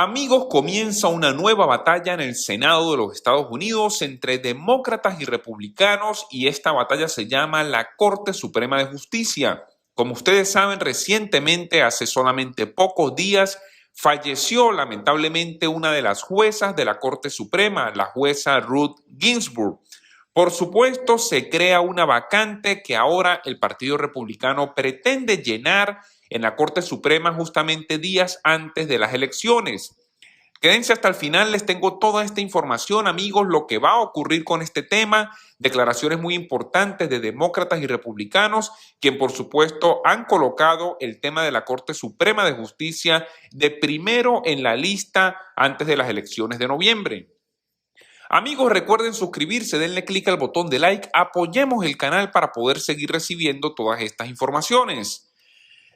Amigos, comienza una nueva batalla en el Senado de los Estados Unidos entre demócratas y republicanos y esta batalla se llama la Corte Suprema de Justicia. Como ustedes saben, recientemente, hace solamente pocos días, falleció lamentablemente una de las juezas de la Corte Suprema, la jueza Ruth Ginsburg. Por supuesto, se crea una vacante que ahora el Partido Republicano pretende llenar en la Corte Suprema justamente días antes de las elecciones. Quédense hasta el final, les tengo toda esta información, amigos, lo que va a ocurrir con este tema, declaraciones muy importantes de demócratas y republicanos, quien por supuesto han colocado el tema de la Corte Suprema de Justicia de primero en la lista antes de las elecciones de noviembre. Amigos, recuerden suscribirse, denle clic al botón de like, apoyemos el canal para poder seguir recibiendo todas estas informaciones.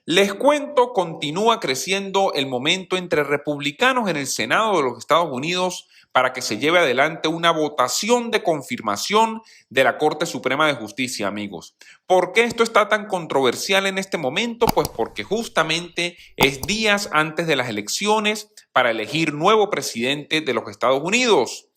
Les cuento, continúa creciendo el momento entre republicanos en el Senado de los Estados Unidos para que se lleve adelante una votación de confirmación de la Corte Suprema de Justicia, amigos. ¿Por qué esto está tan controversial en este momento? Pues porque justamente es días antes de las elecciones para elegir nuevo presidente de los Estados Unidos.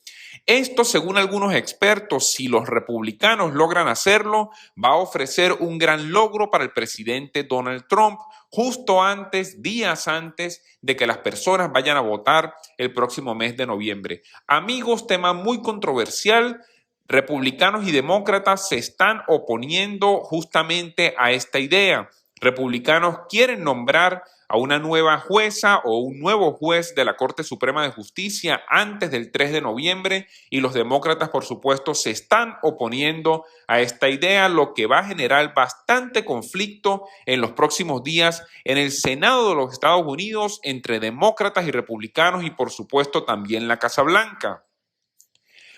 Esto, según algunos expertos, si los republicanos logran hacerlo, va a ofrecer un gran logro para el presidente Donald Trump, justo antes, días antes de que las personas vayan a votar el próximo mes de noviembre. Amigos, tema muy controversial. Republicanos y demócratas se están oponiendo justamente a esta idea. Republicanos quieren nombrar a una nueva jueza o un nuevo juez de la Corte Suprema de Justicia antes del 3 de noviembre y los demócratas, por supuesto, se están oponiendo a esta idea, lo que va a generar bastante conflicto en los próximos días en el Senado de los Estados Unidos entre demócratas y republicanos y, por supuesto, también la Casa Blanca.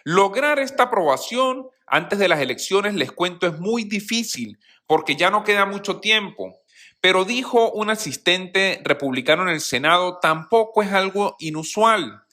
Lograr esta aprobación antes de las elecciones, les cuento, es muy difícil porque ya no queda mucho tiempo. Pero dijo un asistente republicano en el Senado, tampoco es algo inusual.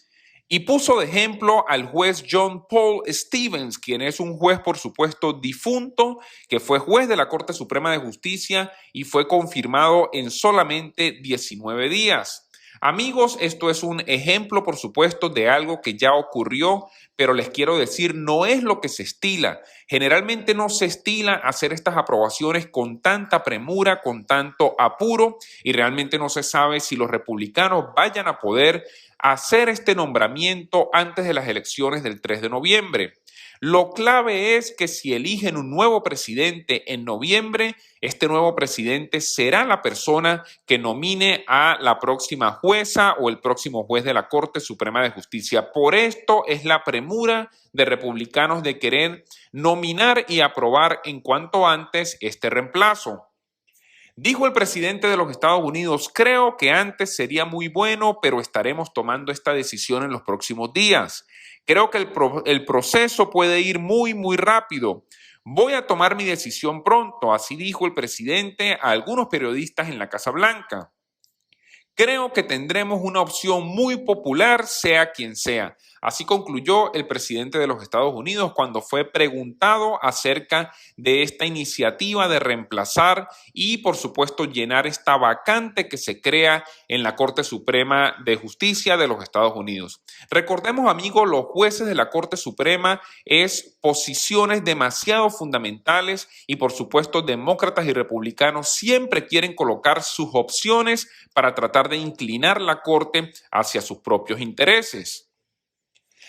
Y puso de ejemplo al juez John Paul Stevens, quien es un juez, por supuesto, difunto, que fue juez de la Corte Suprema de Justicia y fue confirmado en solamente 19 días. Amigos, esto es un ejemplo, por supuesto, de algo que ya ocurrió, pero les quiero decir, no es lo que se estila. Generalmente no se estila hacer estas aprobaciones con tanta premura, con tanto apuro, y realmente no se sabe si los republicanos vayan a poder hacer este nombramiento antes de las elecciones del 3 de noviembre. Lo clave es que si eligen un nuevo presidente en noviembre, este nuevo presidente será la persona que nomine a la próxima jueza o el próximo juez de la Corte Suprema de Justicia. Por esto es la premura de republicanos de querer nominar y aprobar en cuanto antes este reemplazo. Dijo el presidente de los Estados Unidos, creo que antes sería muy bueno, pero estaremos tomando esta decisión en los próximos días. Creo que el proceso puede ir muy rápido. Voy a tomar mi decisión pronto, así dijo el presidente a algunos periodistas en la Casa Blanca. Creo que tendremos una opción muy popular, sea quien sea. Así concluyó el presidente de los Estados Unidos cuando fue preguntado acerca de esta iniciativa de reemplazar y, por supuesto, llenar esta vacante que se crea en la Corte Suprema de Justicia de los Estados Unidos. Recordemos, amigos, los jueces de la Corte Suprema es posiciones demasiado fundamentales y, por supuesto, demócratas y republicanos siempre quieren colocar sus opciones para tratar de inclinar la Corte hacia sus propios intereses.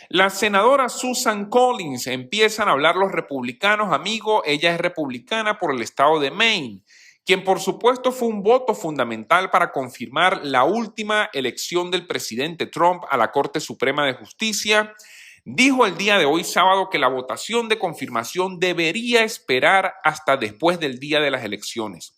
La senadora Susan Collins, empiezan a hablar los republicanos, amigo, ella es republicana por el estado de Maine, quien por supuesto fue un voto fundamental para confirmar la última elección del presidente Trump a la Corte Suprema de Justicia. Dijo el día de hoy, sábado, que la votación de confirmación debería esperar hasta después del día de las elecciones.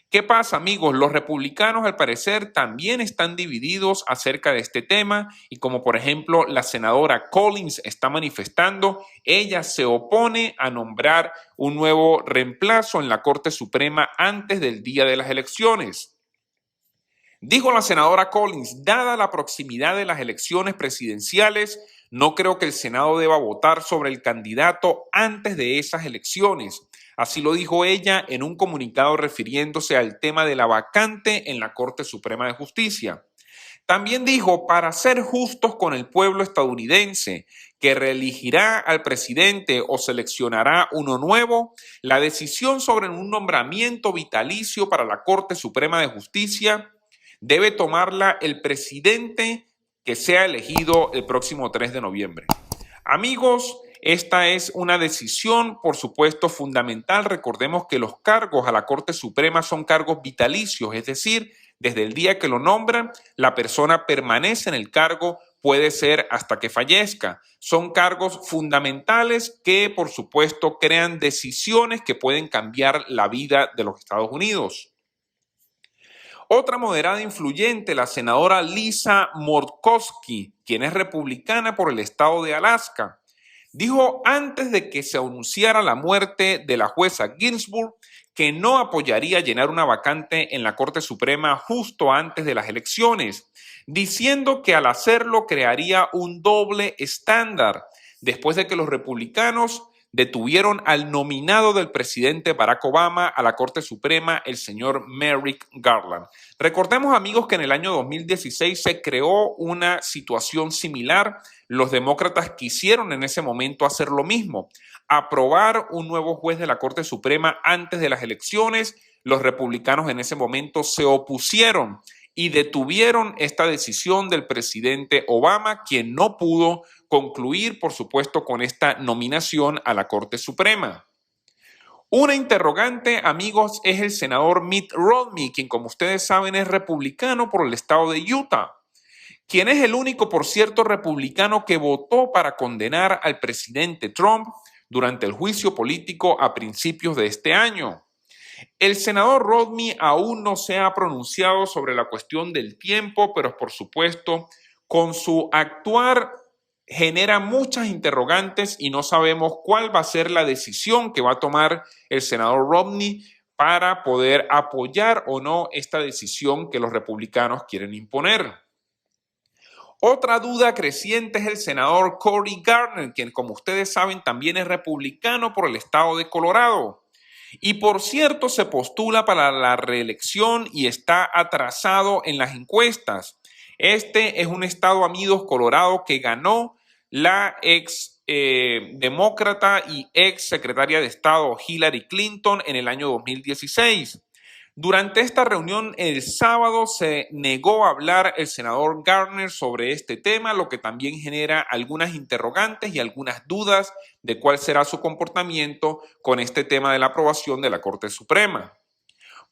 ¿Qué pasa, amigos? Los republicanos, al parecer, también están divididos acerca de este tema y como, por ejemplo, la senadora Collins está manifestando, ella se opone a nombrar un nuevo reemplazo en la Corte Suprema antes del día de las elecciones. Dijo la senadora Collins, dada la proximidad de las elecciones presidenciales, no creo que el Senado deba votar sobre el candidato antes de esas elecciones. Así lo dijo ella en un comunicado refiriéndose al tema de la vacante en la Corte Suprema de Justicia. También dijo, para ser justos con el pueblo estadounidense, que reelegirá al presidente o seleccionará uno nuevo, la decisión sobre un nombramiento vitalicio para la Corte Suprema de Justicia debe tomarla el presidente que sea elegido el próximo 3 de noviembre. Amigos, esta es una decisión, por supuesto, fundamental. Recordemos que los cargos a la Corte Suprema son cargos vitalicios, es decir, desde el día que lo nombran, la persona permanece en el cargo, puede ser hasta que fallezca. Son cargos fundamentales que, por supuesto, crean decisiones que pueden cambiar la vida de los Estados Unidos. Otra moderada influyente, la senadora Lisa Murkowski, quien es republicana por el estado de Alaska, dijo antes de que se anunciara la muerte de la jueza Ginsburg que no apoyaría llenar una vacante en la Corte Suprema justo antes de las elecciones, diciendo que al hacerlo crearía un doble estándar después de que los republicanos detuvieron al nominado del presidente Barack Obama a la Corte Suprema, el señor Merrick Garland. Recordemos, amigos, que en el año 2016 se creó una situación similar. Los demócratas quisieron en ese momento hacer lo mismo, aprobar un nuevo juez de la Corte Suprema antes de las elecciones. Los republicanos en ese momento se opusieron y detuvieron esta decisión del presidente Obama, quien no pudo concluir, por supuesto, con esta nominación a la Corte Suprema. Una interrogante, amigos, es el senador Mitt Romney, quien, como ustedes saben, es republicano por el estado de Utah, quien es el único, por cierto, republicano que votó para condenar al presidente Trump durante el juicio político a principios de este año. El senador Romney aún no se ha pronunciado sobre la cuestión del tiempo, pero por supuesto, con su actuar genera muchas interrogantes y no sabemos cuál va a ser la decisión que va a tomar el senador Romney para poder apoyar o no esta decisión que los republicanos quieren imponer. Otra duda creciente es el senador Cory Gardner, quien, como ustedes saben, también es republicano por el estado de Colorado. Y por cierto, se postula para la reelección y está atrasado en las encuestas. Este es un estado, amigos, Colorado, que ganó la ex demócrata y ex secretaria de Estado Hillary Clinton en el año 2016. Durante esta reunión el sábado se negó a hablar el senador Gardner sobre este tema, lo que también genera algunas interrogantes y algunas dudas de cuál será su comportamiento con este tema de la aprobación de la Corte Suprema.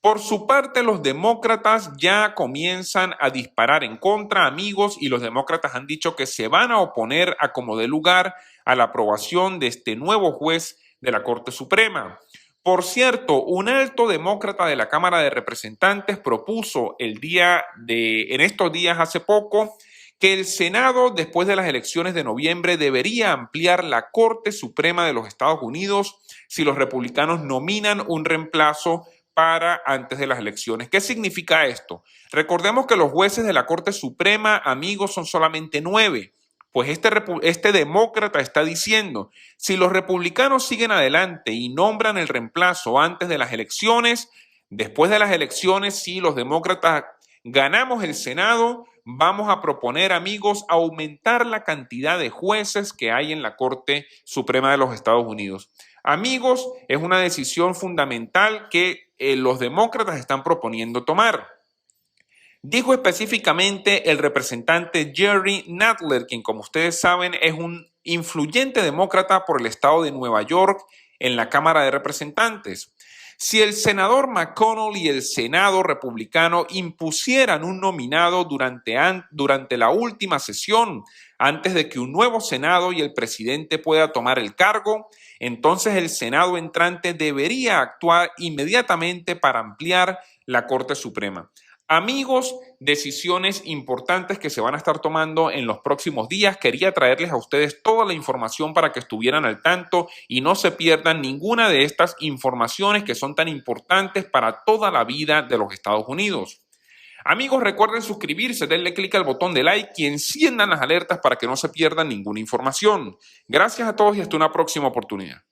Por su parte, los demócratas ya comienzan a disparar en contra, amigos, y los demócratas han dicho que se van a oponer a como dé lugar a la aprobación de este nuevo juez de la Corte Suprema. Por cierto, un alto demócrata de la Cámara de Representantes propuso en estos días hace poco que el Senado, después de las elecciones de noviembre, debería ampliar la Corte Suprema de los Estados Unidos si los republicanos nominan un reemplazo para antes de las elecciones. ¿Qué significa esto? Recordemos que los jueces de la Corte Suprema, amigos, son solamente 9. Pues este demócrata está diciendo, si los republicanos siguen adelante y nombran el reemplazo antes de las elecciones, después de las elecciones, si los demócratas ganamos el Senado, vamos a proponer, amigos, aumentar la cantidad de jueces que hay en la Corte Suprema de los Estados Unidos. Amigos, es una decisión fundamental que los demócratas están proponiendo tomar. Dijo específicamente el representante Jerry Nadler, quien, como ustedes saben, es un influyente demócrata por el estado de Nueva York en la Cámara de Representantes. Si el senador McConnell y el Senado republicano impusieran un nominado durante la última sesión, antes de que un nuevo Senado y el presidente pueda tomar el cargo, entonces el Senado entrante debería actuar inmediatamente para ampliar la Corte Suprema. Amigos, decisiones importantes que se van a estar tomando en los próximos días. Quería traerles a ustedes toda la información para que estuvieran al tanto y no se pierdan ninguna de estas informaciones que son tan importantes para toda la vida de los Estados Unidos. Amigos, recuerden suscribirse, denle clic al botón de like y enciendan las alertas para que no se pierdan ninguna información. Gracias a todos y hasta una próxima oportunidad.